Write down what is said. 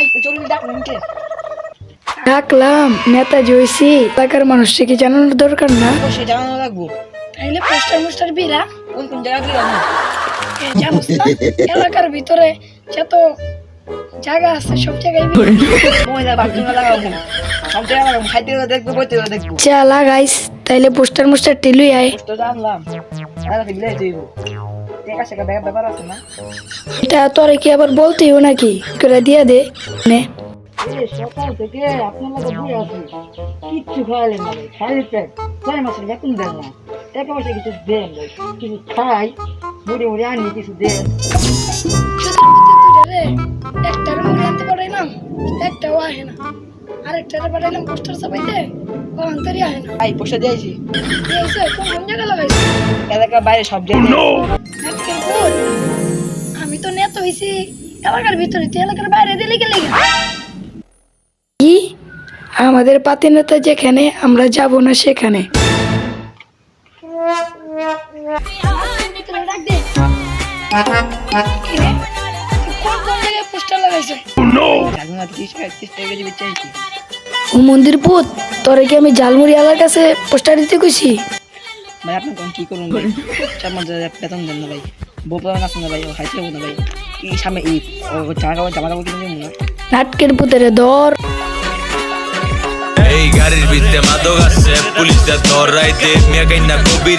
ভাই চলুন ডাকুন কে ডাকলাম নেতাজি হয়েছি, এলাকার মানুষকে কি জানানোর দরকার না? অবশ্যই জানানো লাগবো। তাইলে পোস্টার বিরা কোন কোন জায়গা দিয়ে জানো? জানোস না, এলাকার ভিতরে যত জায়গা আছে সব জায়গায় মহিলা বাথরুম লাগাবো, সব জায়গায় লাগাবো, খাইতে গেলে দেখবো, বইতে গেলে দেখবো। চা লাগাইস, তাইলে পোস্টার টিলুই আয়। পোস্টার জানলাম এলাকা বিলাই তৈব টেকা শেখা ব্যাপার আছে না। এটা তোরে কি আবার বলতেও নাকি, করে দিয়ে দে নে। সকাল থেকে আপনার লোক বই আছে, কিচ্ছু খাওয়ালেন না ভাই, খালি পেট, 6 মাসের বেতন দেন না, টাকা পয়সা কিছু দেন ভাই, কিছু খাই মুড়ি মুড়ি আনি কিছু দেন। একটার মুড়ি আনতে পারাইলাম, একটাও আহে না, আরেকটারে পাঠাইলাম পোস্টার চাপাইতে, ও আন্তরি আহে না। ভাই পয়সা দিয়েছি, দিয়েছে কোন কোন জায়গা লাগাইছে? এলাকার বাইরে সব জায়গায়। আজকের ভোর আমি তো নেতা হইছি এলাকার ভিতরে, তুই এলাকার বাইরে দিলে গেলে কি? আমাদের পাতি নেতা যেখানে, আমরা যাব না সেখানে। ও মন্দির পুত, তোরে কি আমি ঝালমুড়ি এলাকার কাছে পোস্টার দিতে কইছি? ভাই আপনি কোন কি করুন ভাই, 4 মাস বেতন দেন না ভাই, বোপা না শুনে ভাই, ও খাইতে হবে না ভাই, এই সামনে ঈদ, ও জামা কাপড় কিনে দেবো না। নাটকের পুতেরে ধর। এই গাড়ির ভিতরে মাদক আছে, পুলিশটা ধরাইতে মিয়া কাইন্না কবির।